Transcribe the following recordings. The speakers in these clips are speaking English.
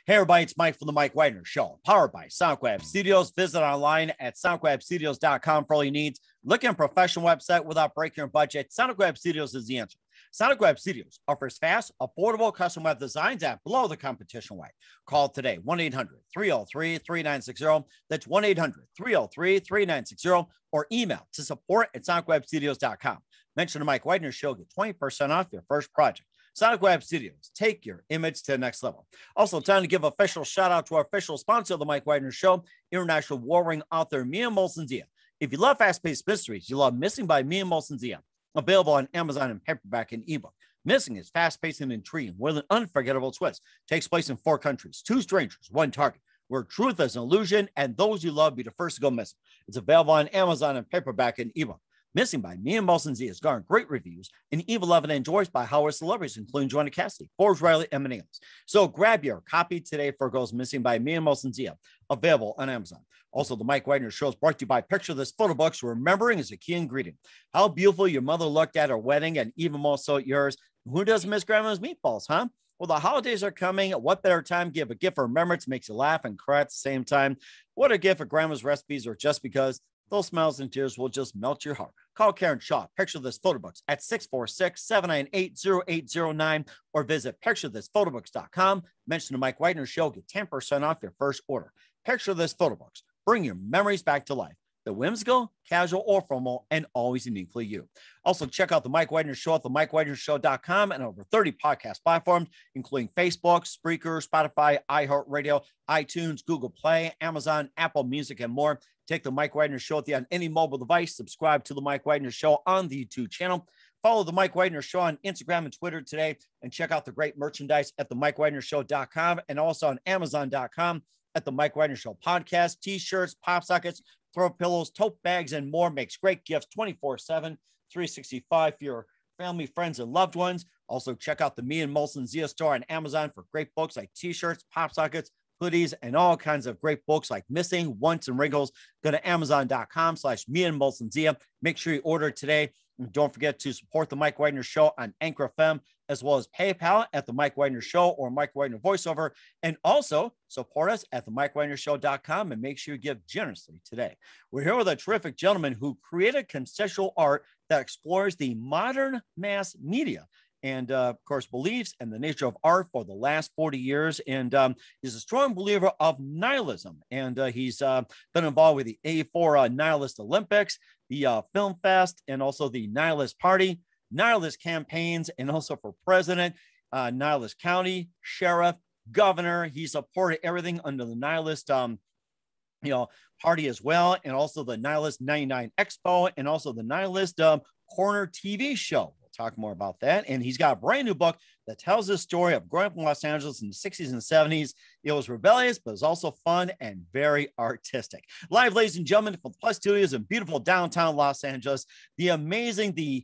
Hey everybody, it's Mike from the Mike Widener Show, powered by SoundCloud Studios. Visit online at soundcloudstudios.com for all your needs. Look at a professional website without breaking your budget. SoundCloud Studios is the answer. SoundCloud Studios offers fast, affordable custom web designs at below the competition rate. Call today, 1-800-303-3960. That's 1-800-303-3960, or email to support@soundcloudstudios.com. Mention the Mike Widener Show, get 20% off your first project. Sonic Web Studios, take your image to the next level. Also, time to give official shout out to our official sponsor of the Mike Widener Show, international warring author Mia Molson-Zia. If you love fast-paced mysteries, you love Missing by Mia Molson-Zia, available on Amazon in paperback and ebook. Missing is fast-paced and intriguing with an unforgettable twist. Takes place in 4 countries, 2 strangers, 1 target, where truth is an illusion and those you love be the first to go missing. It's available on Amazon in paperback and ebook. Missing by Mia Molson-Zia has garnered great reviews and even loved and enjoyed by Howard celebrities, including Joanna Cassidy, Forbes Riley, and many others. So grab your copy today for Goes Missing by Mia Molson-Zia, available on Amazon. Also, the Mike Widener Show is brought to you by Picture This Photo Books. Remembering is a key ingredient. How beautiful your mother looked at her wedding, and even more so at yours. Who doesn't miss grandma's meatballs, huh? Well, the holidays are coming. What better time to give a gift for remembrance makes you laugh and cry at the same time? What a gift for grandma's recipes, or just because those smiles and tears will just melt your heart. Call Karen Shaw, Picture This Photo Books at 646-798-0809, or visit picturethisphotoBooks.com. Mention the Mike Widener Show, get 10% off your first order. Picture This Photo Books. Bring your memories back to life. The whimsical, casual, or formal, and always uniquely you. Also, check out the Mike Widener Show at themikewidenershow.com and over 30 podcast platforms, including Facebook, Spreaker, Spotify, iHeartRadio, iTunes, Google Play, Amazon, Apple Music, and more. Take the Mike Widener Show on any mobile device. Subscribe to the Mike Widener Show on the YouTube channel. Follow the Mike Widener Show on Instagram and Twitter today, and check out the great merchandise at themikewidenershow.com and also on Amazon.com at the Mike Widener Show podcast. T-shirts, pop sockets, throw pillows, tote bags, and more. Makes great gifts 24/7, 365 for your family, friends, and loved ones. Also, check out the Me and Molson-Zia store on Amazon for great books like T-shirts, pop sockets, hoodies, and all kinds of great books like Missing, Once, and Wrinkles. Go to Amazon.com/Me and Molson-Zia. Make sure you order today. And don't forget to support the Mike Widener Show on Anchor FM, as well as PayPal at the Mike Widener Show or Mike Widener Voiceover. And also support us at themikewidenershow.com, and make sure you give generously today. We're here with a terrific gentleman who created conceptual art that explores the modern mass media and, of course, believes in the nature of art for the last 40 years. And he's a strong believer of nihilism. And he's been involved with the 84 Nihilist Olympics, the Film Fest, and also the Nihilist Party, Nihilist campaigns, and also for president, Nihilist county, sheriff, governor. He supported everything under the Nihilist party as well, and also the Nihilist 99 Expo, and also the Nihilist Corner TV show. We'll talk more about that. And he's got a brand new book that tells the story of growing up in Los Angeles in the 60s and 70s. It was rebellious, but it was also fun and very artistic. Live, ladies and gentlemen, from the Plus Studios in beautiful downtown Los Angeles, the amazing, the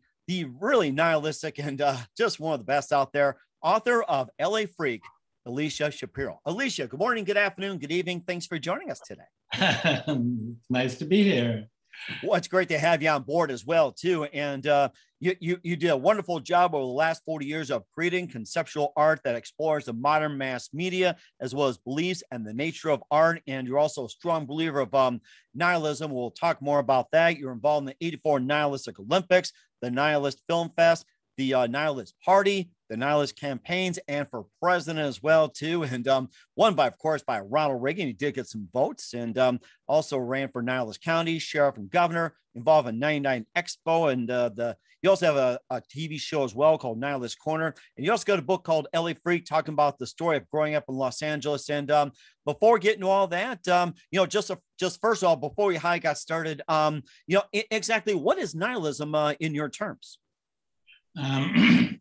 really nihilistic, and just one of the best out there, author of LA Freak, Elisha Shapiro. Alicia, good morning, good afternoon, good evening. Thanks for joining us today. It's nice to be here. Well, it's great to have you on board as well, too. And you did a wonderful job over the last 40 years of creating conceptual art that explores the modern mass media, as well as beliefs and the nature of art. And you're also a strong believer of nihilism. We'll talk more about that. You're involved in the 84 Nihilistic Olympics, the Nihilist Film Fest, the Nihilist Party, the Nihilist campaigns, and for president as well, too. And won by, of course, by Ronald Reagan. He did get some votes, and also ran for Nihilist County, sheriff, and governor, involved in 99 Expo. And you also have a TV show as well called Nihilist Corner. And you also got a book called LA Freak, talking about the story of growing up in Los Angeles. And before we get into all that, just first of all, before we got started, exactly what is nihilism in your terms?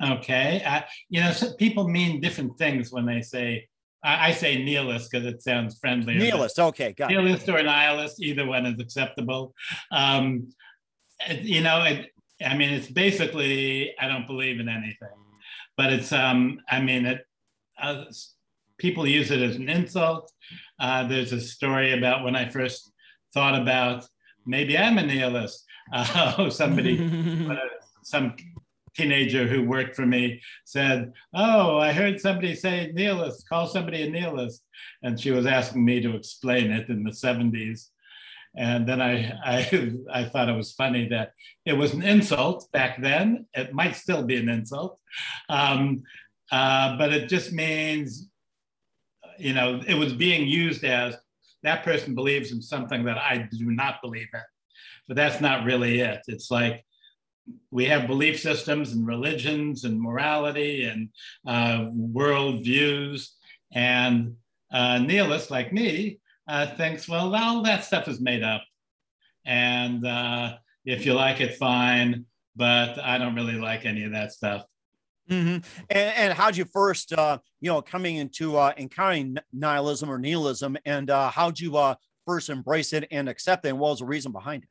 Okay. So people mean different things when they say, I say nihilist because it sounds friendly. Nihilist, okay, got it. Nihilist or nihilist, either one is acceptable. It's basically, I don't believe in anything, but it's, people use it as an insult. There's a story about when I first thought about, maybe I'm a nihilist. Some teenager who worked for me said, "Oh, I heard somebody say nihilist, call somebody a nihilist." And she was asking me to explain it in the 70s. And then I thought it was funny that it was an insult back then. It might still be an insult. But it just means, it was being used as that person believes in something that I do not believe in. But that's not really it. It's like we have belief systems and religions and morality and world views. And nihilists like me thinks, well, all that stuff is made up. And if you like it, fine. But I don't really like any of that stuff. Mm-hmm. And how'd you first, coming into encountering nihilism or nihilism, and how'd you first embrace it and accept it, and what was the reason behind it?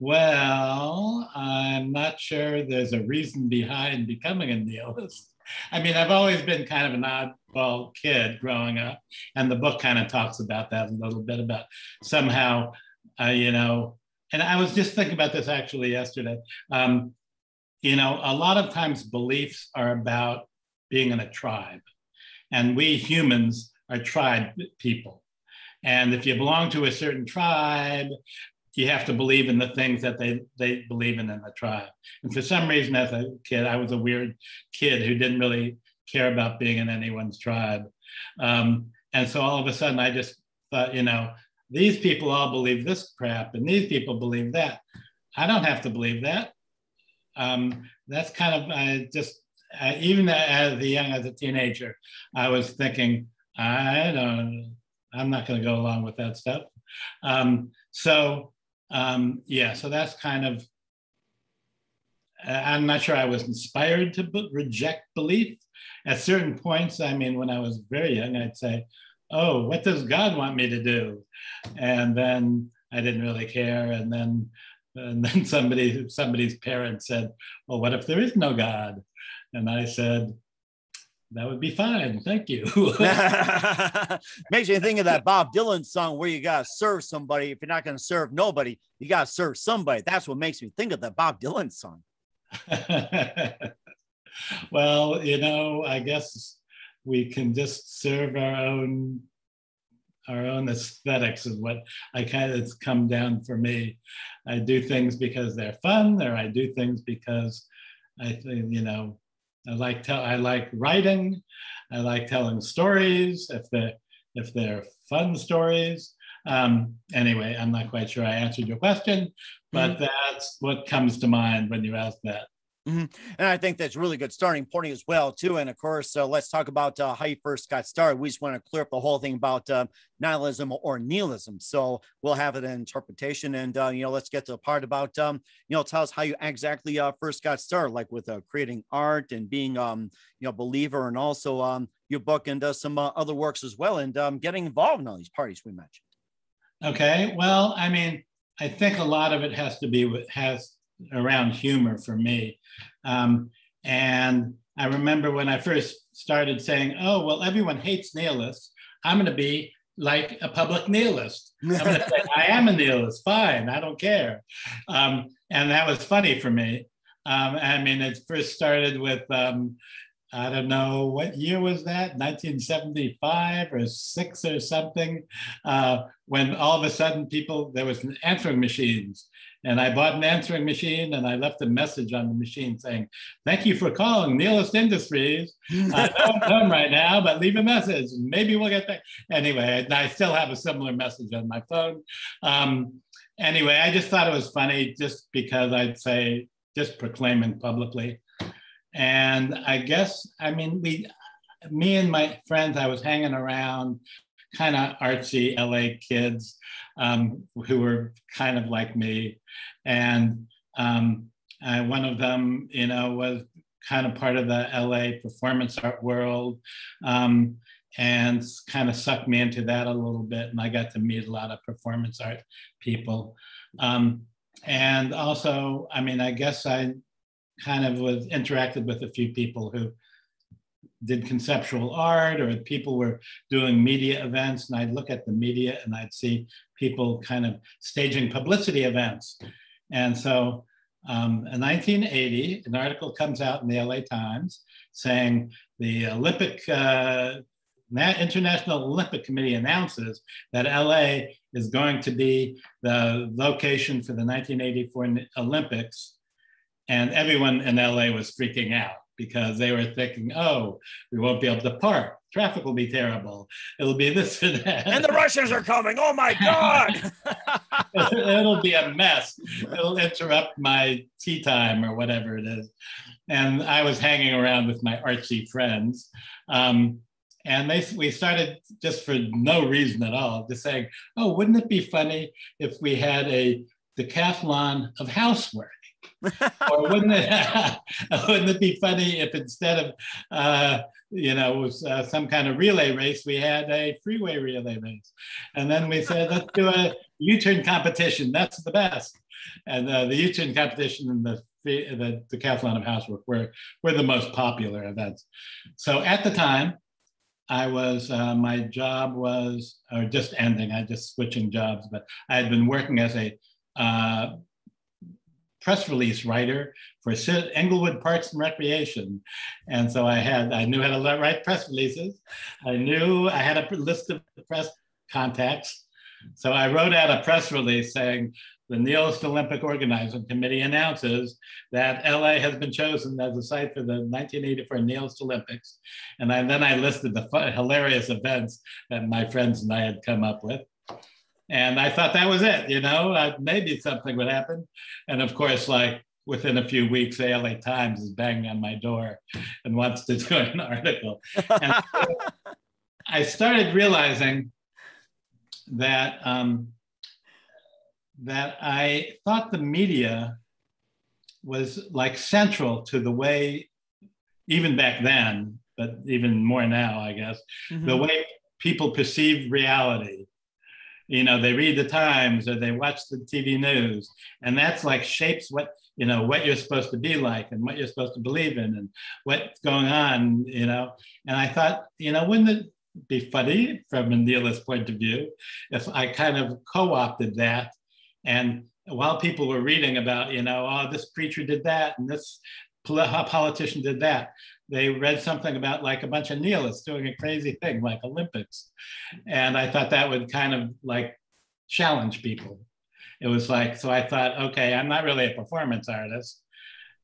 Well, I'm not sure there's a reason behind becoming a nihilist. I mean, I've always been kind of an oddball kid growing up, and the book kind of talks about that a little bit, about somehow, and I was just thinking about this actually yesterday. A lot of times beliefs are about being in a tribe, and we humans are tribe people. And if you belong to a certain tribe, you have to believe in the things that they believe in the tribe. And for some reason, as a kid, I was a weird kid who didn't really care about being in anyone's tribe. And so all of a sudden, I just thought, these people all believe this crap, and these people believe that. I don't have to believe that. That's kind of, even as a teenager, I was thinking, I'm not going to go along with that stuff. So that's kind of, I'm not sure I was inspired to reject belief. At certain points, I mean, when I was very young, I'd say, oh, what does God want me to do? And then I didn't really care. And then somebody's parents said, well, what if there is no God? And I said, that would be fine. Thank you. Makes me think of that Bob Dylan song where you got to serve somebody. If you're not going to serve nobody, you got to serve somebody. That's what makes me think of that Bob Dylan song. Well, I guess we can just serve our own aesthetics is what it's come down for me. I do things because they're fun, or I do things because I think, I like writing. I like telling stories if they're fun stories. Anyway, I'm not quite sure I answered your question, but that's what comes to mind when you ask that. Mm-hmm. And I think that's a really good starting point as well, too. And of course, let's talk about how you first got started. We just want to clear up the whole thing about nihilism or nihilism. So we'll have it in interpretation. And, let's get to the part about, tell us how you exactly first got started, like with creating art and being, believer, and also your book and some other works as well, and getting involved in all these parties we mentioned. Okay. Well, I mean, I think a lot of it has to be around humor for me. And I remember when I first started saying, oh, well, everyone hates nihilists. I'm going to be like a public nihilist. I'm going to say, I am a nihilist. Fine. I don't care. And that was funny for me. I mean, it first started with, I don't know, what year was that? 1975 or 6 or something, when all of a sudden there was answering machines. And I bought an answering machine, and I left a message on the machine saying, thank you for calling Nihilist Industries. I don't know right now, but leave a message and maybe we'll get back. Anyway, I still have a similar message on my phone. Anyway, I just thought it was funny just because I'd say, just proclaiming publicly. And I guess, I mean, me and my friends, I was hanging around kind of artsy LA kids who were kind of like me. And one of them, was kind of part of the LA performance art world, and kind of sucked me into that a little bit. And I got to meet a lot of performance art people. And also, I mean, I guess I kind of interacted with a few people who did conceptual art, or people were doing media events, and I'd look at the media and I'd see people kind of staging publicity events. And so in 1980, an article comes out in the LA Times saying the International Olympic Committee announces that LA is going to be the location for the 1984 Olympics. And everyone in LA was freaking out because they were thinking, oh, we won't be able to park. Traffic will be terrible. It'll be this and that. And the Russians are coming. Oh my God. It'll be a mess. It'll interrupt my tea time or whatever it is. And I was hanging around with my artsy friends. And we started, just for no reason at all, just saying, oh, wouldn't it be funny if we had a decathlon of housework? Or wouldn't it be funny if instead of some kind of relay race, we had a freeway relay race? And then we said, let's do a U-turn competition. That's the best. And the U-turn competition and the decathlon of housework were the most popular events. So at the time, my job was just ending. I just switching jobs, but I had been working as a press release writer for Englewood Parks and Recreation. And so I knew how to write press releases. I had a list of press contacts. So I wrote out a press release saying, the Nihilist Olympic Organizing Committee announces that LA has been chosen as a site for the 1984 Nihilist Olympics. And then I listed the hilarious events that my friends and I had come up with. And I thought that was it, maybe something would happen. And of course, like within a few weeks, the LA Times is banging on my door and wants to do an article. And I started realizing that I thought the media was like central to the way, even back then, but even more now, I guess, the way people perceive reality. They read the Times or they watch the TV news, and that's like shapes what you're supposed to be like and what you're supposed to believe in and what's going on, And I thought, wouldn't it be funny from a nihilist point of view if I kind of co-opted that? And while people were reading about, oh, this preacher did that and this politician did that, they read something about like a bunch of nihilists doing a crazy thing like Olympics. And I thought that would kind of like challenge people. It was like, so I thought, okay, I'm not really a performance artist,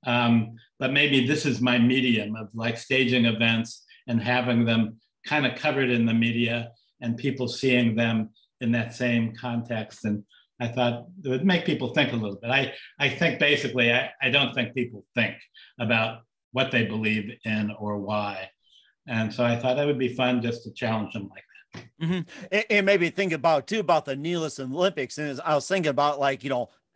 but maybe this is my medium of like staging events and having them kind of covered in the media and people seeing them in that same context. And I thought it would make people think a little bit. I think basically, I don't think people think about what they believe in or why. And so I thought that would be fun just to challenge them like that. And maybe think about the Nihilist Olympics. And as I was thinking about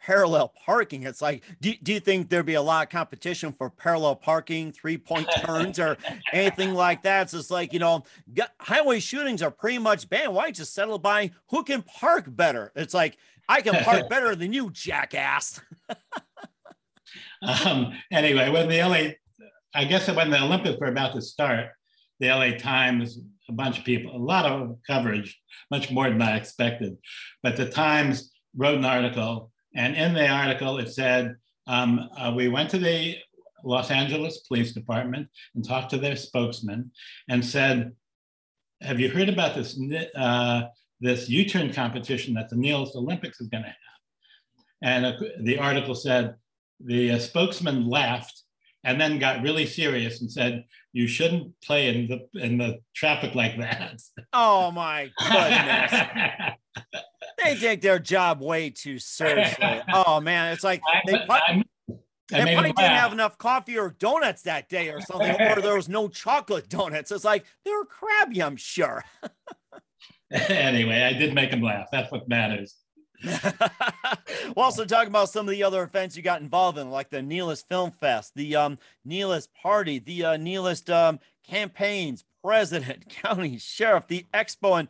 parallel parking. It's like, do you think there'd be a lot of competition for parallel parking, 3-point turns or anything like that? It's just like, highway shootings are pretty much banned. Why just settle by who can park better? It's like, I can park better than you, jackass. Anyway, when the Olympics were about to start, the LA Times, a bunch of people, a lot of coverage, much more than I expected. But the Times wrote an article, and in the article it said, we went to the Los Angeles Police Department and talked to their spokesman and said, have you heard about this U-turn competition that the Nihilist Olympics is going to have? And the article said, the spokesman laughed and then got really serious and said, you shouldn't play in the traffic like that. Oh my goodness. They take their job way too seriously. Oh man, it's like they probably didn't have enough coffee or donuts that day or something, or there was no chocolate donuts. It's like they were crabby, I'm sure. Anyway, I did make them laugh. That's what matters. We'll also talk about some of the other events you got involved in, like the Nihilist Film Fest, the Nihilist Party, the Nihilist campaigns, president, county sheriff, the expo, and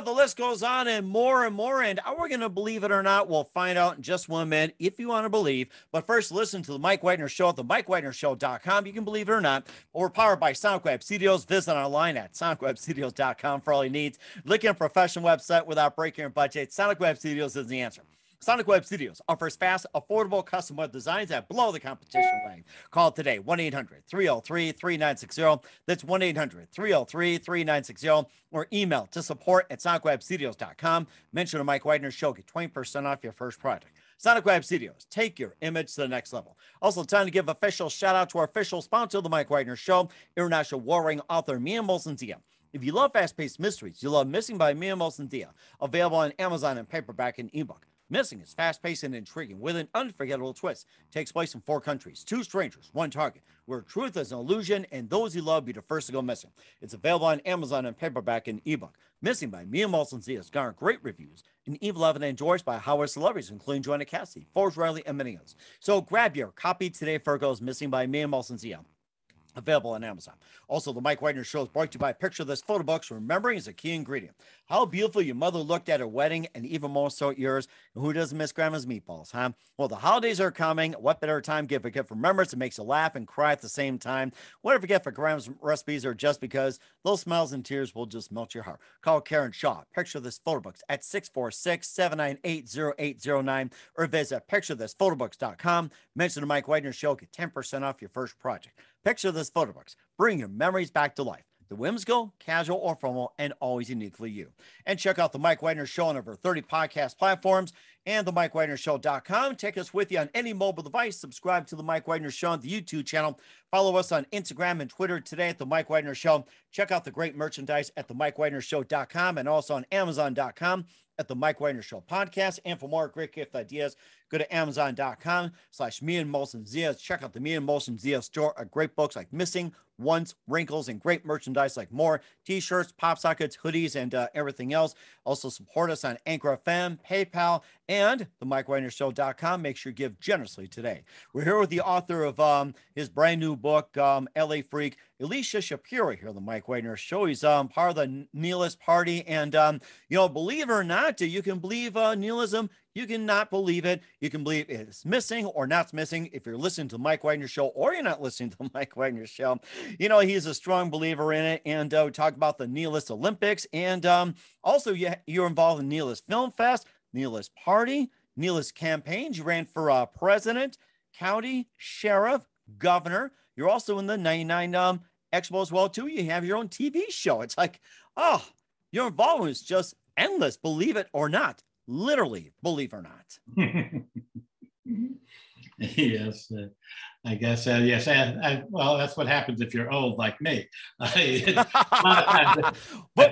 the list goes on and more. And are we going to believe it or not? We'll find out in just 1 minute if you want to believe. But first, listen to the Mike Wagner Show at themikewagnershow.com. You can believe it or not. We're powered by SonicWeb Studios. Visit online at sonicwebstudios.com for all your needs. Looking at a professional website without breaking your budget, Sonic Web Studios is the answer. Sonic Web Studios offers fast, affordable custom web designs that blow the competition away. Call today, 1-800-303-3960. That's 1-800-303-3960. Or email to support@sonicwebstudios.com. Mention the Mike Widener Show. Get 20% off your first project. Sonic Web Studios, take your image to the next level. Also, time to give official shout out to our official sponsor of the Mike Widener Show, international warring author Mia Molson-Dia. If you love fast-paced mysteries, you love Missing by Mia Molson-Dia, available on Amazon in paperback and ebook. Missing is fast-paced and intriguing with an unforgettable twist. It takes place in 4 countries, 2 strangers, 1 target, where truth is an illusion and those you love be the first to go missing. It's available on Amazon in paperback and ebook. Missing by Mia Molson-Dia has garnered great reviews and even loved and endorsed by Howard celebrities, including Joanna Cassidy, Forrest Riley, and many others. So grab your copy today for Goes Missing by Mia Molson-Dia. Available on Amazon. Also, the Mike Widener Show is brought to you by Picture This photo books. Remembering is a key ingredient. How beautiful your mother looked at her wedding, and even more so at yours. And who doesn't miss Grandma's meatballs, huh? Well, the holidays are coming. What better time to give a gift from remembrance that makes you laugh and cry at the same time? Whatever gift for Grandma's recipes or just because those smiles and tears will just melt your heart. Call Karen Shaw. Picture This photo books at 646-798-0809 or visit picturethisphotoBooks.com. Mention the Mike Widener Show. Get 10% off your first project. Picture This photo books. Bring your memories back to life. The whimsical, casual, or formal, and always uniquely you. And check out the Mike Widener Show on over 30 podcast platforms and the MikeWidenerShow.com. Take us with you on any mobile device. Subscribe to the Mike Widener Show on the YouTube channel. Follow us on Instagram and Twitter today at the Mike Widener Show. Check out the great merchandise at the MikeWidenerShow.com and also on Amazon.com at the Mike Widener Show podcast. And for more great gift ideas, go to Amazon.com/Me and Molson Zia. Check out the Me and Molson Zia store. Great books like Missing, Once, Wrinkles, and great merchandise like more t-shirts, pop sockets, hoodies, and everything else. Also support us on Anchor FM, PayPal, and the MikeWidenerShow.com. Make sure you give generously today. We're here with the author of his brand new book, LA Freak, Elisha Shapiro, here on the Mike Widener Show. He's part of the Nihilist Party, and believe it or not, you can believe nihilism. You can not believe it. You can believe it's missing or not missing. If you're listening to the Mike Widener Show or you're not listening to the Mike Widener Show, he's a strong believer in it. And we talk about the Nihilist Olympics. And also you're involved in Nihilist Film Fest, Nihilist Party, Nihilist campaigns. You ran for president, county, sheriff, governor. You're also in the 99 Expo as well, too. You have your own TV show. It's like, your involvement is just endless, believe it or not. Literally, believe it or not. Yes, I guess. Yes. Well, that's what happens if you're old like me. But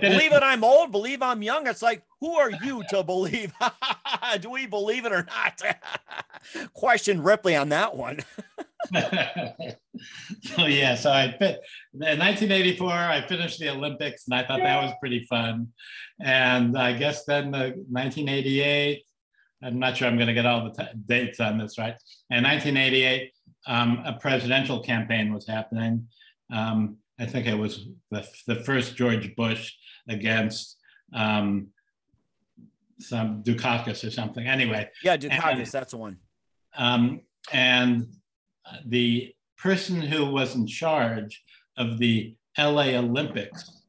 believe it, I'm old. Believe I'm young. It's like, who are you to believe? Do we believe it or not? Question Ripley on that one. So in 1984, I finished the Olympics, and I thought that was pretty fun. And I guess then the 1988, I'm not sure I'm going to get all the dates on this right. In 1988, a presidential campaign was happening. I think it was the first George Bush against some Dukakis or something. Anyway. Yeah, Dukakis, that's the one. And the person who was in charge of the LA Olympics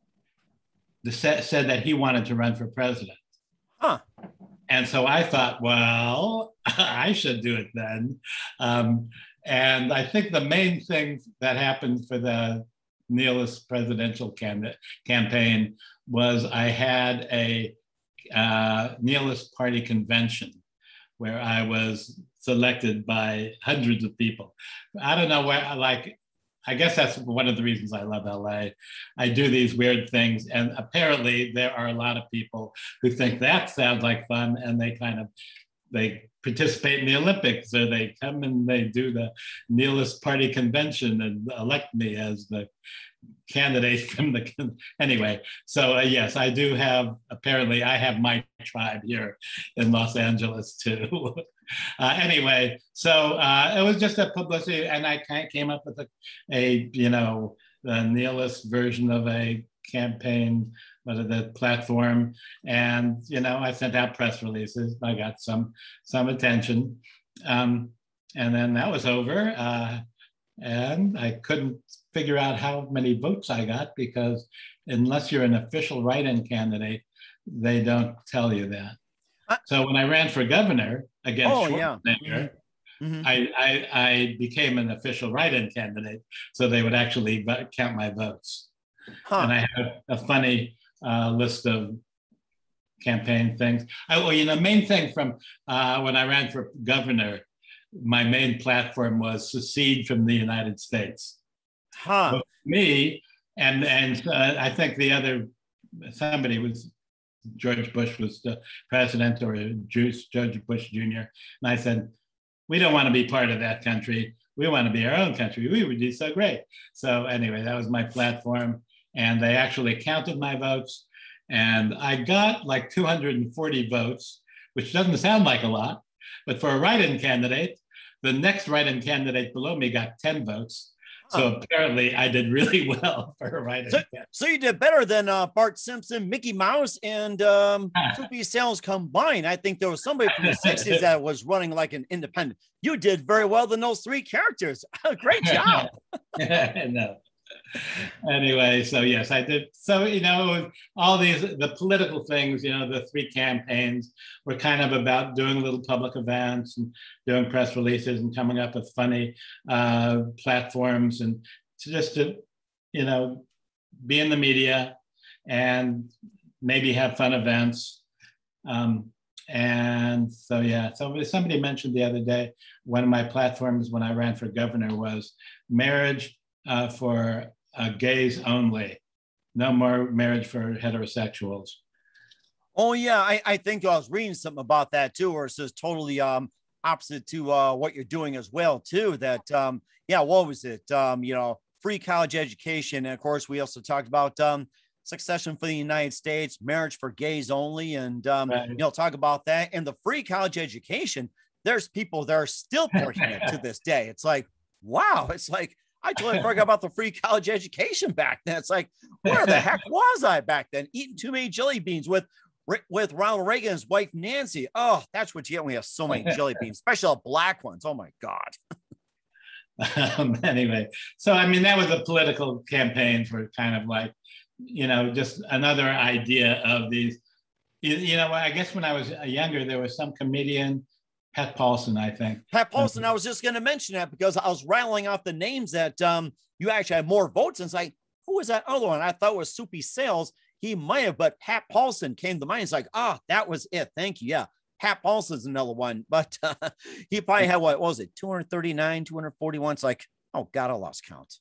said that he wanted to run for president. Huh. And so I thought, well, I should do it then. And I think the main thing that happened for the Nihilist presidential campaign was I had a Nihilist party convention where I was selected by hundreds of people. I don't know where, I guess that's one of the reasons I love LA. I do these weird things, and apparently there are a lot of people who think that sounds like fun, and they participate in the Olympics, or they come and they do the Nihilist Party convention and elect me as the candidate from the, anyway. So yes, I do have, apparently I have my tribe here in Los Angeles too. Anyway, so it was just a publicity, and I kind of came up with a nihilist version of a campaign, the platform, and I sent out press releases. I got some attention, and then that was over, and I couldn't figure out how many votes I got, because unless you're an official write-in candidate, they don't tell you that. So when I ran for governor against Oh, yeah. Schwarzenegger, Mm-hmm. I became an official write-in candidate, so they would actually count my votes. Huh. And I had a funny list of campaign things. Well, main thing from when I ran for governor, my main platform was secede from the United States. Huh. So me and I think somebody was George Bush was the president, or Judge Bush Jr. And I said, we don't want to be part of that country. We want to be our own country. We would do so great. So anyway, that was my platform. And they actually counted my votes. And I got like 240 votes, which doesn't sound like a lot. But for a write-in candidate, the next write-in candidate below me got 10 votes. So apparently I did really well for a write-in candidate. So you did better than Bart Simpson, Mickey Mouse, and Soupy Sales combined. I think there was somebody from the 60s that was running like an independent. You did very well than those three characters. Great job. No. Anyway, so yes, I did. So, all the political things, the three campaigns were kind of about doing little public events and doing press releases and coming up with funny platforms and to be in the media and maybe have fun events. And so, yeah, so somebody mentioned the other day, one of my platforms when I ran for governor was marriage for gays only. No more marriage for heterosexuals. Oh, yeah. I think I was reading something about that too, or it says totally opposite to what you're doing as well, too. That, what was it? Free college education. And of course, we also talked about succession for the United States, marriage for gays only, and Right. talk about that. And the free college education, there's people that are still pushing it to this day. It's like, wow, it's like I totally forgot about the free college education back then. It's like, where the heck was I back then? Eating too many jelly beans with Ronald Reagan's wife, Nancy. Oh, that's what you get when you have so many jelly beans, especially the black ones. Oh my God. Anyway, so I mean, that was a political campaign for kind of like, just another idea of these, I guess when I was younger, there was some comedian, Pat Paulson, I think. Pat Paulson, I was just going to mention that because I was rattling off the names that you actually had more votes. And it's like, who was that other one? I thought it was Soupy Sales. He might have, but Pat Paulson came to mind. It's like, that was it. Thank you. Yeah. Pat Paulson's another one, but he probably had, what was it, 239, 241? It's like, oh God, I lost count.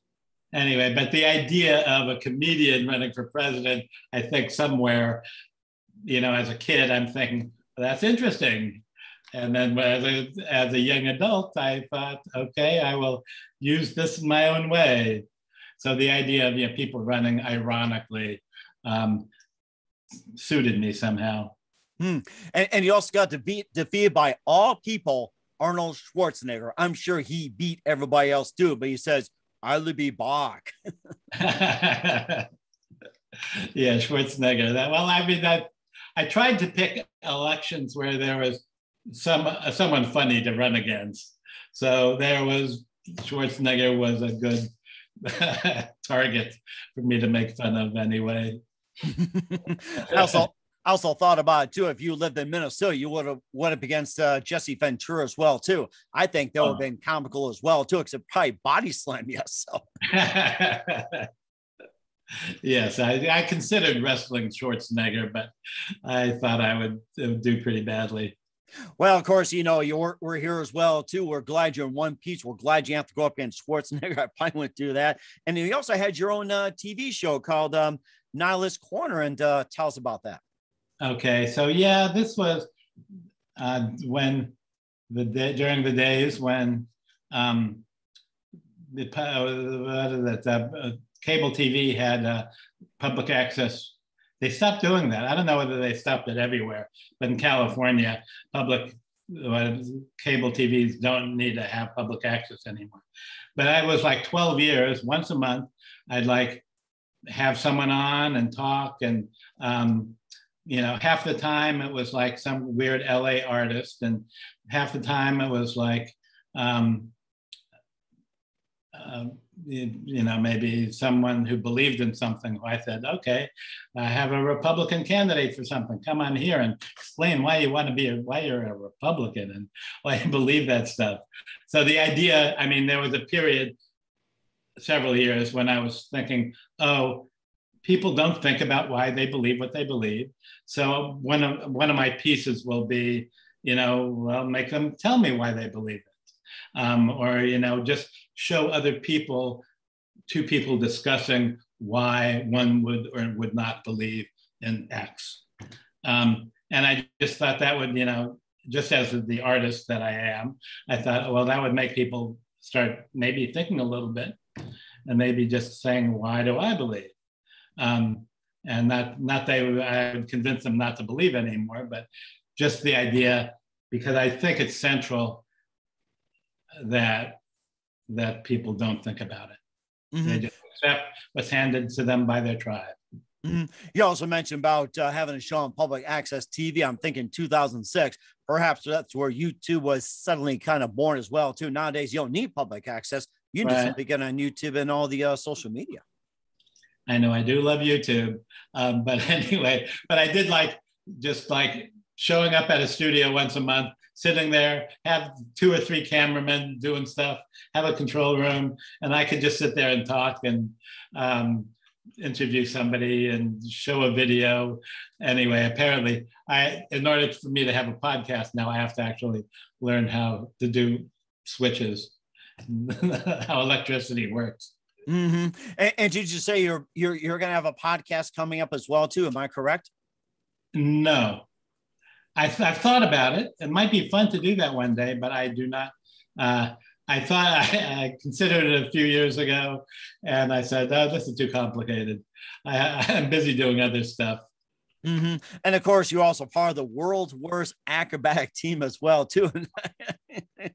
Anyway, but the idea of a comedian running for president, I think somewhere, as a kid, I'm thinking, well, that's interesting. And then as a young adult, I thought, okay, I will use this in my own way. So the idea of people running ironically suited me somehow. And you also got defeated by all people, Arnold Schwarzenegger. I'm sure he beat everybody else too, but he says, I'll be back. Yeah, Schwarzenegger. I tried to pick elections where there was someone funny to run against. So Schwarzenegger was a good target for me to make fun of anyway. I also thought about it too. If you lived in Minnesota, you would have went up against Jesse Ventura as well too. I think that would have been comical as well too, except probably body slam. Yes. So. Yes, I considered wrestling Schwarzenegger, but I thought it would do pretty badly. Well, of course, we're here as well too. We're glad you're in one piece. We're glad you have to go up against Schwarzenegger. I probably wouldn't do that. And you also had your own TV show called Nihilist Corner, and tell us about that. Okay, so yeah, this was during the days when cable TV had public access. They stopped doing that. I don't know whether they stopped it everywhere, but in California, cable TVs don't need to have public access anymore. But I was like 12 years, once a month, I'd like have someone on and talk, and half the time it was like some weird LA artist, and half the time it was like maybe someone who believed in something. I said, okay, I have a Republican candidate for something. Come on here and explain why you want to be, why you're a Republican and why you believe that stuff. So the idea, I mean, there was a period, several years, when I was thinking, oh, people don't think about why they believe what they believe. So one of my pieces will be, well, make them tell me why they believe it. Or, just show other people, two people discussing why one would or would not believe in X. And I just thought that would, just as the artist that I am, I thought, well, that would make people start maybe thinking a little bit and maybe just saying, why do I believe? And not I would convince them not to believe anymore, but just the idea, because I think it's central that people don't think about it. Mm-hmm. They just accept what's handed to them by their tribe. Mm-hmm. You also mentioned about having a show on public access TV. I'm thinking 2006. Perhaps that's where YouTube was suddenly kind of born as well, too. Nowadays, you don't need public access. You just simply get on YouTube and all the social media. I know, I do love YouTube. But anyway, but I did just showing up at a studio once a month, sitting there, have 2 or 3 cameramen doing stuff, have a control room, and I could just sit there and talk and interview somebody and show a video. Anyway, apparently, in order for me to have a podcast now, I have to actually learn how to do switches, how electricity works. Mm-hmm. And did you say you're going to have a podcast coming up as well, too? Am I correct? No. I've thought about it. It might be fun to do that one day, but I do not. I thought I considered it a few years ago, and I said, "Oh, this is too complicated. I'm busy doing other stuff." Mm-hmm. And of course, you're also part of the world's worst acrobatic team as well, too.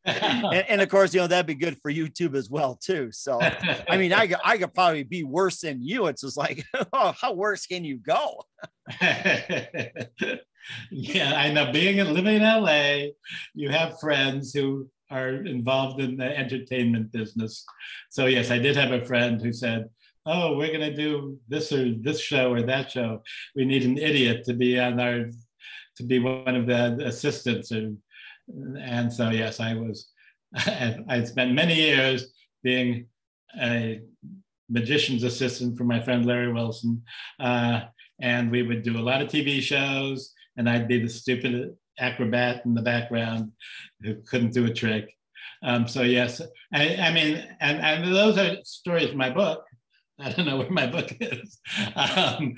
and of course, that'd be good for YouTube as well, too. So, I mean, I could probably be worse than you. It's just like, oh, how worse can you go? Yeah, I know. Living in LA, you have friends who are involved in the entertainment business. So yes, I did have a friend who said, "Oh, we're going to do this or this show or that show. We need an idiot to be one of the assistants." And so yes, I spent many years being a magician's assistant for my friend Larry Wilson, and we would do a lot of TV shows. And I'd be the stupid acrobat in the background who couldn't do a trick. So yes, I mean, and those are stories in my book. I don't know where my book is. I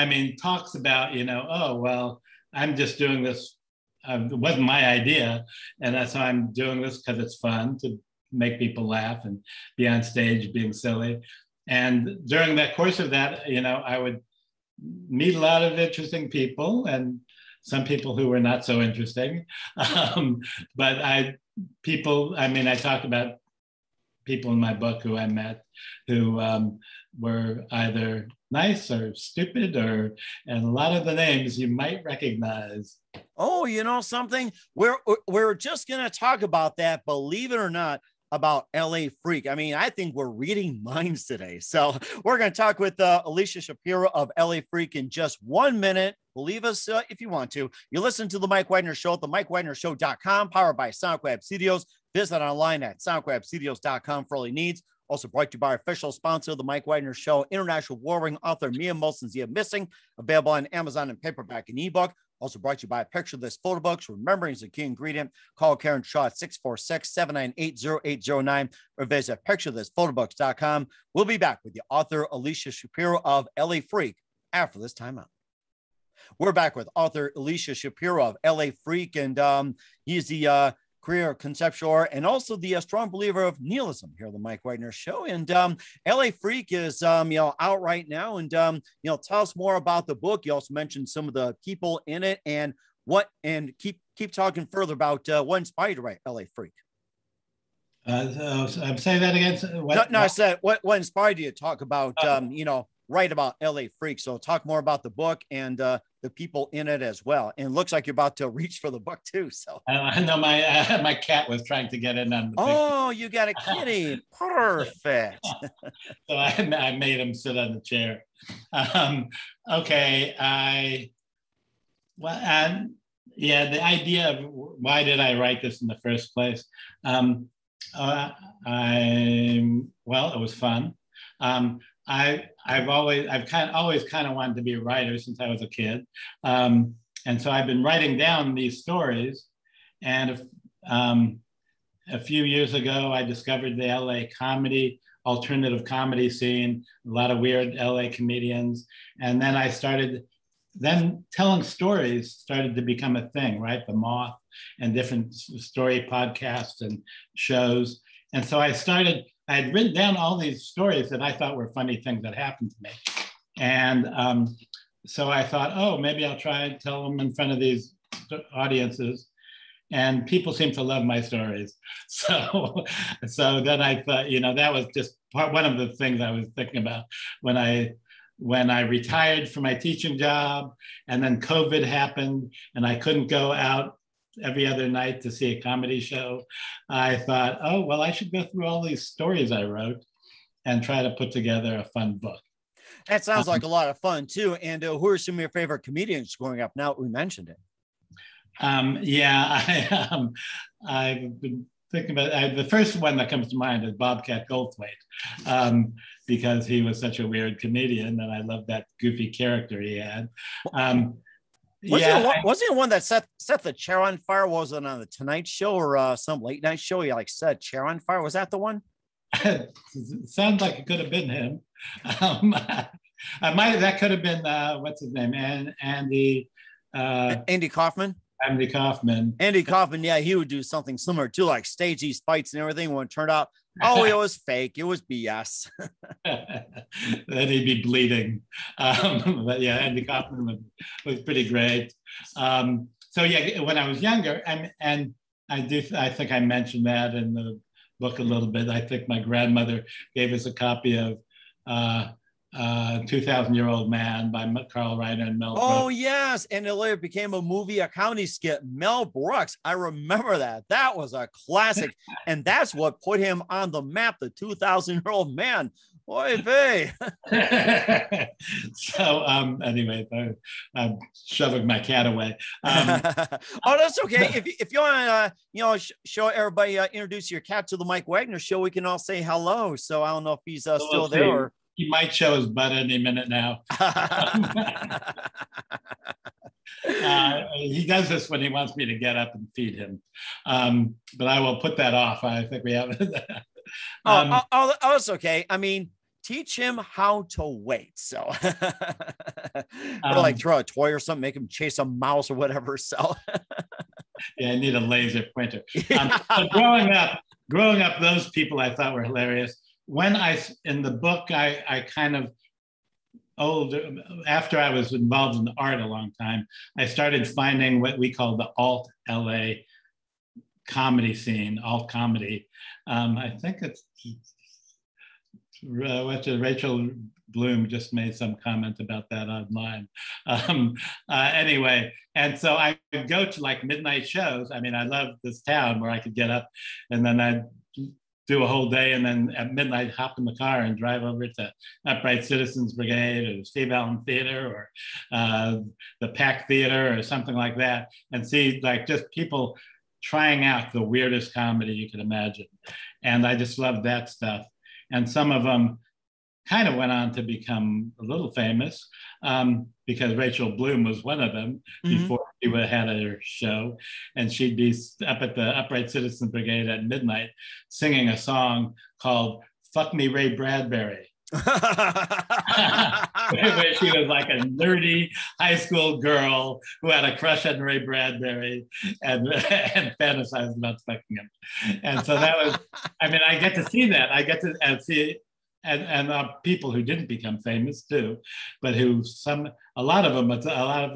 mean, talks about, oh, well, I'm just doing this. It wasn't my idea. And that's why I'm doing this, because it's fun to make people laugh and be on stage being silly. And during that course of that, I would meet a lot of interesting people and some people who were not so interesting. But I talk about people in my book who I met who were either nice or stupid, and a lot of the names you might recognize. Oh, something? We're just going to talk about that, believe it or not, about LA Freak. I mean, I think we're reading minds today. So we're going to talk with Elisha Shapiro of LA Freak in just 1 minute. Believe us if you want to. You listen to The Mike Widener Show at themikewidnershow.com, powered by SoundCloud Studios. Visit online at soundcrabstudios.com for all your needs. Also brought to you by our official sponsor, The Mike Widener Show, international war-ring author Mia Molson's The Missing, available on Amazon and paperback and ebook. Also brought to you by Picture This Photo Books. Remembering is a key ingredient. Call Karen Shaw at 646-798-0809 or visit picturethisphotoBooks.com. We'll be back with the author Elisha Shapiro of LA Freak after this timeout. We're back with author Elisha Shapiro of LA Freak, and he's the career conceptual and also the strong believer of nihilism here on the Mike Widener Show. And LA Freak is out right now, and tell us more about the book. You also mentioned some of the people in it and keep talking further about what inspired you to write LA Freak. I'm saying that again. I said what inspired you to talk about write about LA Freaks. So talk more about the book and the people in it as well. And it looks like you're about to reach for the book too. So I know my cat was trying to get in on the oh, you got a kitty. Perfect. so I made him sit on the chair. Okay, the idea of why did I write this in the first place? It was fun. I've always kind of wanted to be a writer since I was a kid, and so I've been writing down these stories. And a few years ago, I discovered the LA alternative comedy scene, a lot of weird LA comedians, and then telling stories started to become a thing, right? The Moth and different story podcasts and shows. And so I had written down all these stories that I thought were funny things that happened to me. And so I thought, oh, maybe I'll try and tell them in front of these audiences. And people seem to love my stories. So then I thought, that was just one of the things I was thinking about when I retired from my teaching job, and then COVID happened and I couldn't go out every other night to see a comedy show. I thought, oh, well, I should go through all these stories I wrote and try to put together a fun book. That sounds like a lot of fun too. And who are some of your favorite comedians growing up now that we mentioned it? I've been thinking about the first one that comes to mind is Bobcat Goldthwait, because he was such a weird comedian and I loved that goofy character he had. Wasn't he one that set the chair on fire? Was it on the Tonight Show or some late night show? He set chair on fire. Was that the one? Sounds like it could have been him. That could have been what's his name? Andy Kaufman. Andy Kaufman. Andy Kaufman, yeah, he would do something similar too, like stage these fights and everything. When it turned out, oh, it was fake. It was BS. Then he'd be bleeding. But yeah, Andy Kaufman was pretty great. So yeah, when I was younger, and I think I mentioned that in the book a little bit. I think my grandmother gave us a copy of 2,000-Year-Old Man by Carl Reiner and Mel Brooks. Oh, yes. And it later became a movie, a comedy skit. Mel Brooks. I remember that. That was a classic. And that's what put him on the map, the 2,000-Year-Old Man. Oy vey. So anyway, I'm shoving my cat away. Oh, that's okay. If you want to, show everybody, introduce your cat to the Mike Wagner Show, we can all say hello. So I don't know if he's still there or... He might show his butt any minute now. He does this when he wants me to get up and feed him. But I will put that off. I think we have it's okay. I mean, teach him how to wait. So or like throw a toy or something, make him chase a mouse or whatever. So yeah, I need a laser pointer. So growing up, those people I thought were hilarious. When in the book, I kind of after I was involved in art a long time, I started finding what we call the alt LA comedy scene, alt comedy. I think it's Rachel Bloom just made some comment about that online. Anyway, and so I would go to like midnight shows. I mean, I love this town where I could get up and then I'd do a whole day, and then at midnight hop in the car and drive over to Upright Citizens Brigade or the Steve Allen Theater or the Pack Theater or something like that, and see like just people trying out the weirdest comedy you could imagine. And I just loved that stuff. And some of them kind of went on to become a little famous because Rachel Bloom was one of them before she had her show. And she'd be up at the Upright Citizens Brigade at midnight singing a song called Fuck Me Ray Bradbury. Where she was like a nerdy high school girl who had a crush on Ray Bradbury and fantasized about fucking him. And so that was, I mean, I get to see that. I get to see and people who didn't become famous too, but who a lot of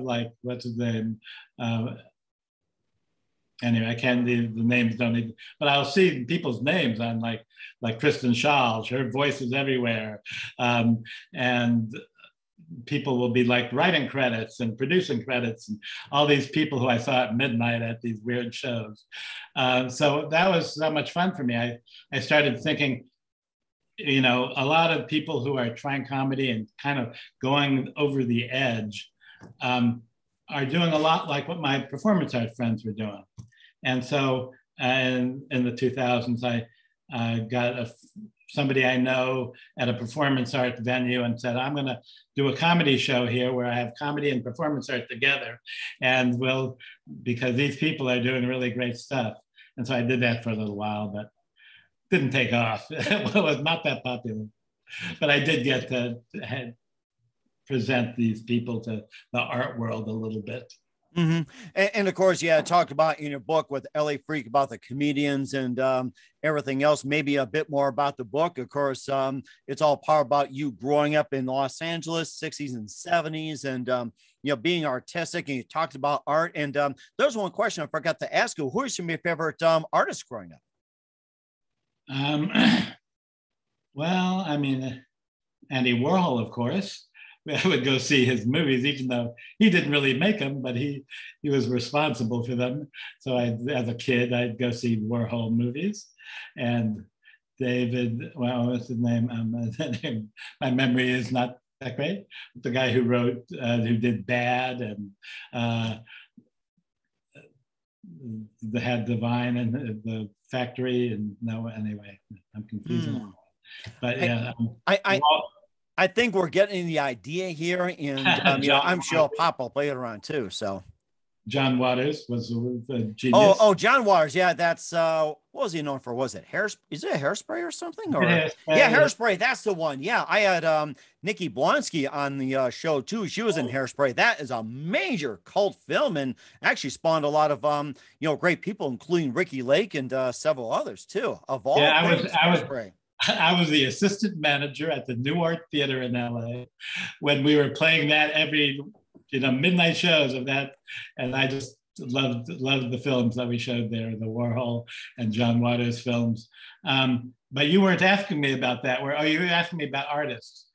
like, what's his name? anyway, I can't, the names don't even, but I'll see people's names on like Kristen Schall's, her voice is everywhere. And people will be like writing credits and producing credits and all these people who I saw at midnight at these weird shows. So that was so much fun for me. I started thinking, you know, a lot of people who are trying comedy and kind of going over the edge are doing a lot like what my performance art friends were doing. And so in the 2000s, I got somebody I know at a performance art venue and said, I'm going to do a comedy show here where I have comedy and performance art together. And because these people are doing really great stuff. And so I did that for a little while, but didn't take off. It was not that popular. But I did get to present these people to the art world a little bit. Mm-hmm. And of course, yeah, talked about in your book with LA Freak about the comedians and everything else, maybe a bit more about the book. Of course, it's all part about you growing up in Los Angeles, 60s and 70s, and, you know, being artistic. And you talked about art. And there's one question I forgot to ask you. Who are some of your favorite artists growing up? Well, I mean, Andy Warhol, of course. I would go see his movies, even though he didn't really make them, but he was responsible for them. So as a kid, I'd go see Warhol movies. And David, well, what's his name? My memory is not that great. The guy who who did Bad and had Divine and the Factory. And no, anyway, I'm confusing. But yeah, I think we're getting the idea here, and you know, I'm sure I'll pop up later on too. So, John Waters was a genius. Oh, John Waters, yeah, that's what was he known for? Was it Hairspray? Is it a Hairspray or something? Or yeah, Hairspray. That's the one. Yeah, I had Nikki Blonsky on the show too. She was in Hairspray. That is a major cult film, and actually spawned a lot of you know, great people, including Ricky Lake and several others too. Of all, yeah, I was the assistant manager at the New Art Theater in LA when we were playing that every, you know, midnight shows of that. And I just loved the films that we showed there, the Warhol and John Waters films. But you weren't asking me about that. You were asking me about artists.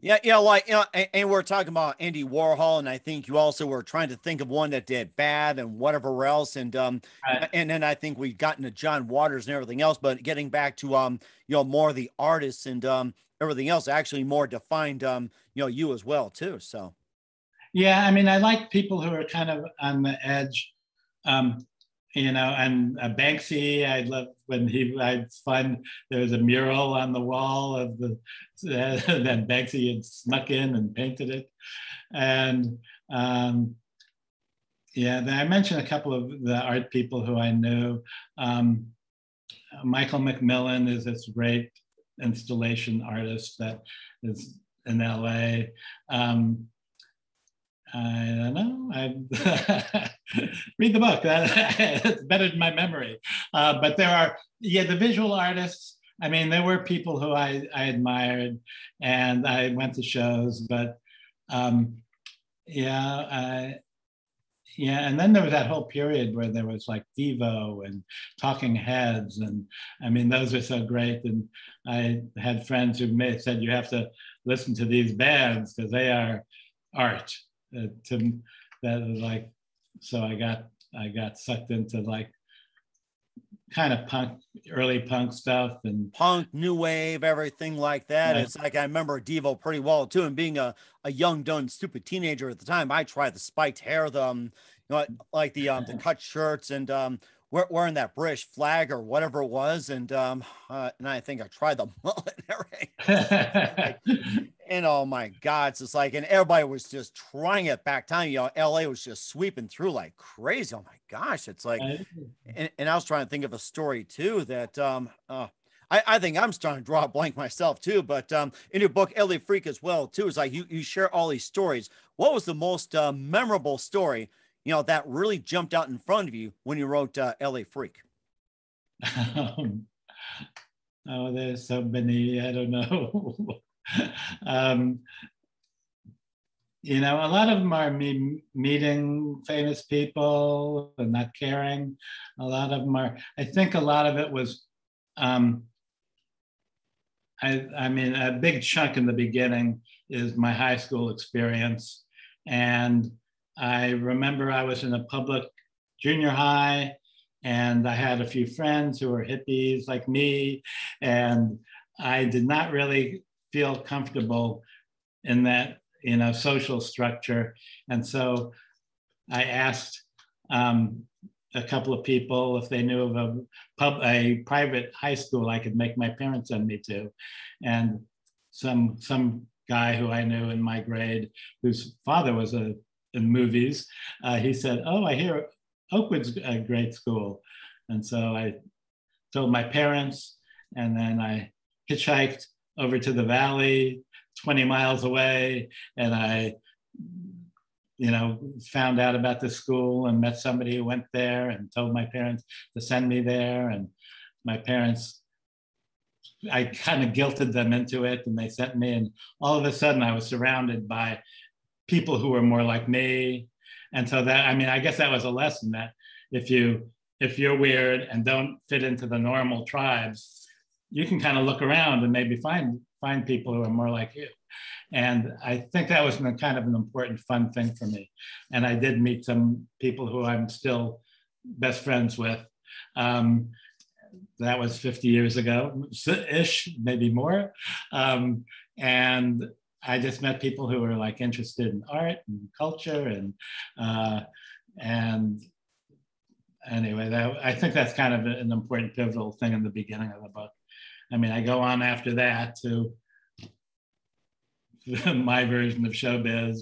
Yeah, like, you know, and we're talking about Andy Warhol, and I think you also were trying to think of one that did Bad and whatever else, and Right. and then I think we got into John Waters and everything else. But getting back to you know, more of the artists and everything else, actually more defined you know, you as well too. So Yeah, I mean, I like people who are kind of on the edge. You know, and Banksy, I love when I'd find there was a mural on the wall of that Banksy had snuck in and painted it. And yeah, I mentioned a couple of the art people who I knew. Michael McMillan is this great installation artist that is in LA. I don't know. Read the book. It's better than my memory. But there are, yeah, the visual artists. I mean, there were people who I admired, and I went to shows. But yeah, and then there was that whole period where there was like Devo and Talking Heads, and I mean, those are so great. And I had friends who said you have to listen to these bands because they are art. That was like, so I got sucked into like kind of punk, early punk stuff and punk, new wave, everything like that. Right. It's like I remember Devo pretty well too, and being a young, dumb, stupid teenager at the time, I tried the spiked hair, the you know, like the cut shirts, and wearing that British flag or whatever it was, and I think I tried the mullet and everything. And oh my God, it's just like, and everybody was just trying it back then. You know, LA was just sweeping through like crazy. Oh my gosh, it's like, and I was trying to think of a story too that I think I'm starting to draw a blank myself too. But in your book, LA Freak as well too, it's like you share all these stories. What was the most memorable story, you know, that really jumped out in front of you when you wrote LA Freak? Oh, there's so many. I don't know. You know, a lot of them are me meeting famous people and not caring. A lot of them are, I think a lot of it was, um, I mean, a big chunk in the beginning is my high school experience. And I remember I was in a public junior high and I had a few friends who were hippies like me. And I did not really feel comfortable in that, you know, social structure. And so I asked a couple of people if they knew of a private high school I could make my parents send me to. And some guy who I knew in my grade, whose father was in movies, he said, "Oh, I hear Oakwood's a great school." And so I told my parents, and then I hitchhiked over to the valley 20 miles away, and I, you know, found out about the school and met somebody who went there and told my parents to send me there. And my parents, I kind of guilted them into it, and they sent me. And all of a sudden I was surrounded by people who were more like me. And so that, I mean, I guess that was a lesson that if you're weird and don't fit into the normal tribes, you can kind of look around and maybe find people who are more like you. And I think that was kind of an important, fun thing for me. And I did meet some people who I'm still best friends with. That was 50 years ago, ish, maybe more. And I just met people who were like interested in art and culture, and anyway, I think that's kind of an important pivotal thing in the beginning of the book. I mean, I go on after that to my version of showbiz,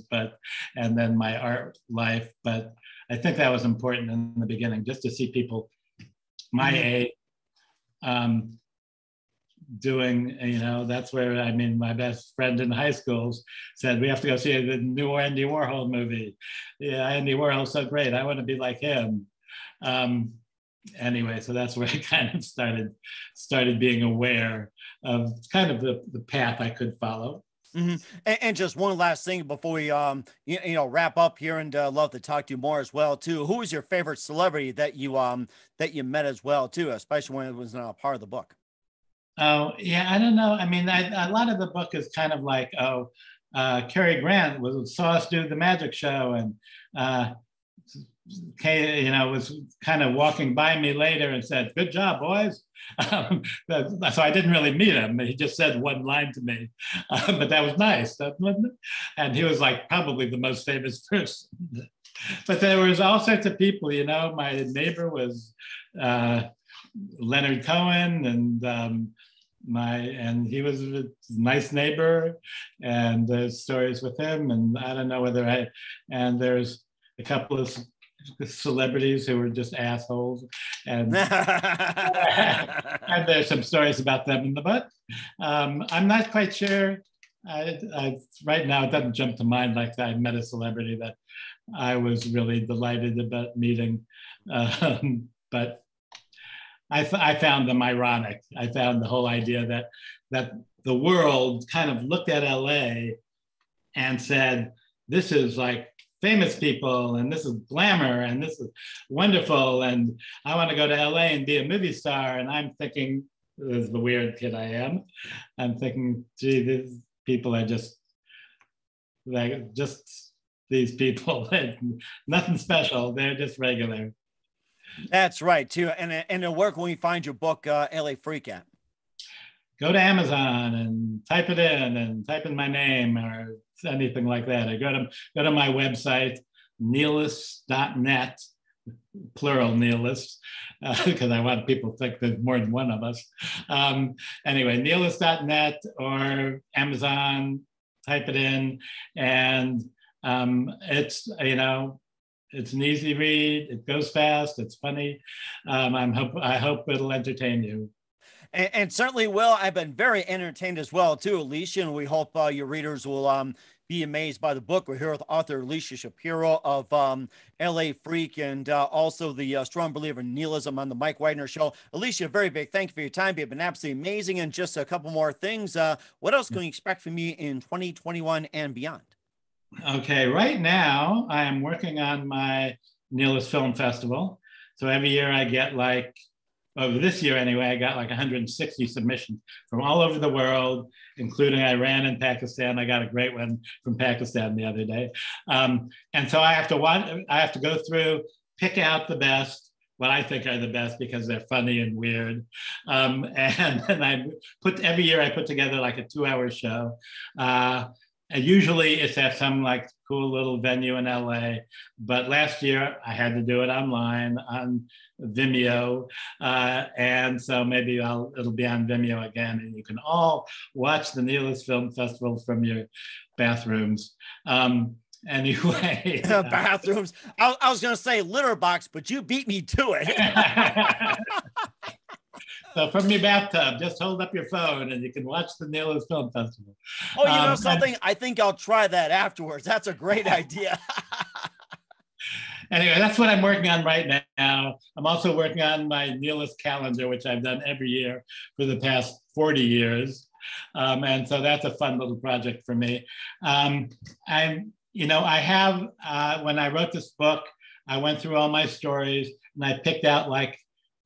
and then my art life. But I think that was important in the beginning, just to see people my age doing, you know, that's where, I mean, my best friend in high school said, we have to go see the new Andy Warhol movie. Yeah, Andy Warhol's so great. I want to be like him. Anyway, so that's where I kind of started being aware of kind of the path I could follow. Mm-hmm. And just one last thing before we wrap up here, and love to talk to you more as well too. Who was your favorite celebrity that you met as well too, especially when it was part of the book? Oh yeah, I don't know. I mean, a lot of the book is kind of like, Cary Grant saw us do the magic show, and was kind of walking by me later and said, "Good job, boys." So I didn't really meet him. He just said one line to me, but that was nice. And he was like probably the most famous person. But there was all sorts of people. You know, my neighbor was Leonard Cohen, and he was a nice neighbor, and there's stories with him. And I don't know and there's a couple of celebrities who were just assholes, and and there's some stories about them in the book. I'm not quite sure. Right now it doesn't jump to mind like that. I met a celebrity that I was really delighted about meeting, but I found them ironic. I found the whole idea that the world kind of looked at LA and said, this is like famous people, and this is glamour, and this is wonderful, and I want to go to LA and be a movie star. And I'm thinking, as the weird kid I am, I'm thinking, gee, these people are just these people, nothing special. They're just regular. That's right too. And where can we find your book, LA Freak, at? Go to Amazon and type it in, and type in my name or anything like that. I go to my website, nihilists.net, plural nihilists, because I want people to think there's more than one of us. Anyway, nihilist.net or Amazon, type it in, and it's, it's an easy read. It goes fast. It's funny. I hope it'll entertain you. And certainly will. I've been very entertained as well too, Alicia, and we hope your readers will be amazed by the book. We're here with author Elisha Shapiro of LA Freak, and also the strong believer in nihilism on the Mike Widener Show. Alicia, very big thank you for your time. You've been absolutely amazing. And just a couple more things. What else can we expect from you in 2021 and beyond? Okay, right now I am working on my Nihilist Film Festival. So every year I get like, over this year anyway, I got like 160 submissions from all over the world, including Iran and Pakistan. I got a great one from Pakistan the other day. And so I have to go through, pick out the best, what I think are the best because they're funny and weird. And then every year I put together like a 2-hour show. And usually it's at some like cool little venue in LA, but last year I had to do it online on Vimeo, and so maybe it'll be on Vimeo again, and you can all watch the Nihilist Film Festival from your bathrooms. Anyway, bathrooms. I was going to say litter box, but you beat me to it. So from your bathtub, just hold up your phone and you can watch the Nihilist Film Festival. Oh, you know something? I think I'll try that afterwards. That's a great idea. Anyway, that's what I'm working on right now. I'm also working on my Nihilist calendar, which I've done every year for the past 40 years. And so that's a fun little project for me. I have, when I wrote this book, I went through all my stories and I picked out like,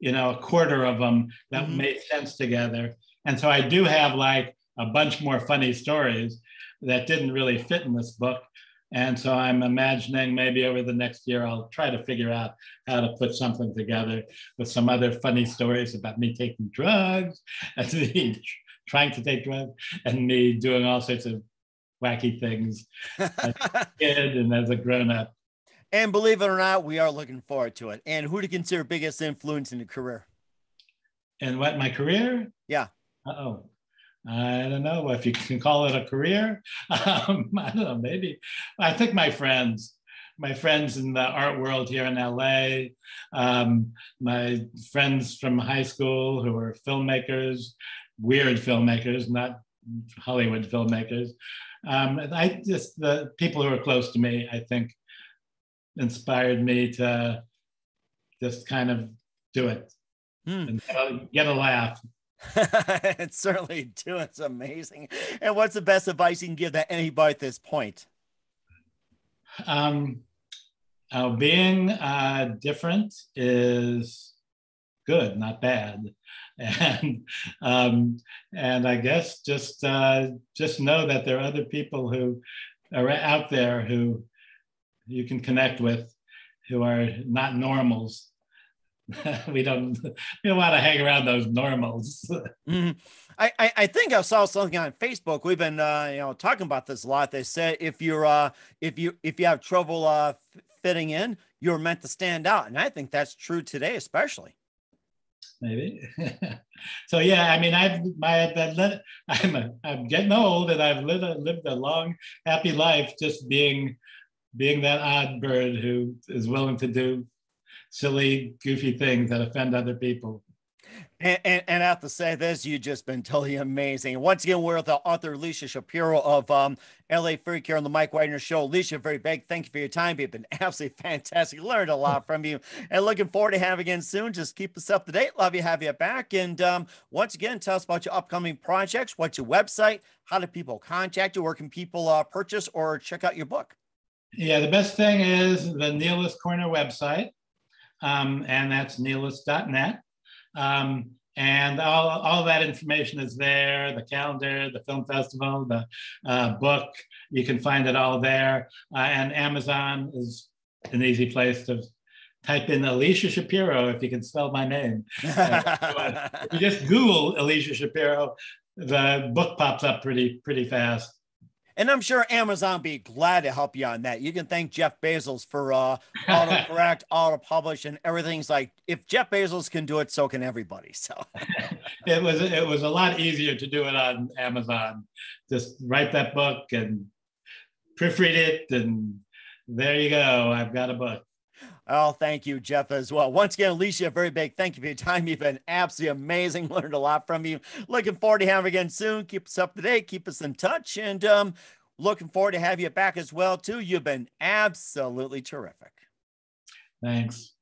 a quarter of them that made sense together. And so I do have like a bunch more funny stories that didn't really fit in this book. And so I'm imagining maybe over the next year, I'll try to figure out how to put something together with some other funny stories about me taking drugs, and me trying to take drugs, and me doing all sorts of wacky things as a kid and as a grown-up. And believe it or not, we are looking forward to it. And who do you consider biggest influence in your career? And what, my career? Yeah. Uh-oh. I don't know if you can call it a career. I don't know, maybe. I think my friends in the art world here in LA, my friends from high school who are filmmakers, weird filmmakers, not Hollywood filmmakers. The people who are close to me, I think, inspired me to just kind of do it and get a laugh. It certainly do. It's amazing. And what's the best advice you can give to anybody at this point? Being different is good, not bad. And I guess just know that there are other people who are out there who you can connect with, who are not normals. we don't want to hang around those normals. I think I saw something on Facebook. We've been talking about this a lot. They said if you have trouble fitting in, you're meant to stand out, and I think that's true today, especially. Maybe. So yeah, I mean, I'm getting old, and I've lived a long, happy life, just being that odd bird who is willing to do silly, goofy things that offend other people. And I have to say this, you've just been totally amazing. Once again, we're with the author Elisha Shapiro of LA Freak here on the Mike Widener Show. Elisha, very big thank you for your time. You've been absolutely fantastic. Learned a lot from you, and looking forward to having you again soon. Just keep us up to date. Love you, have you back. And once again, tell us about your upcoming projects. What's your website? How do people contact you? Where can people purchase or check out your book? Yeah, the best thing is the Nihilist Corner website, and that's nihilist.net. And all that information is there, the calendar, the film festival, the book, you can find it all there. And Amazon is an easy place to type in Elisha Shapiro if you can spell my name. If you just Google Elisha Shapiro, the book pops up pretty fast. And I'm sure Amazon will be glad to help you on that. You can thank Jeff Bezos for autocorrect, auto-publish, and everything's like, if Jeff Bezos can do it, so can everybody. So it was a lot easier to do it on Amazon. Just write that book and proofread it, and there you go. I've got a book. Oh, thank you, Jeff, as well. Once again, Alicia, a very big thank you for your time. You've been absolutely amazing. Learned a lot from you. Looking forward to having you again soon. Keep us up to date. Keep us in touch. And looking forward to have you back as well, too. You've been absolutely terrific. Thanks.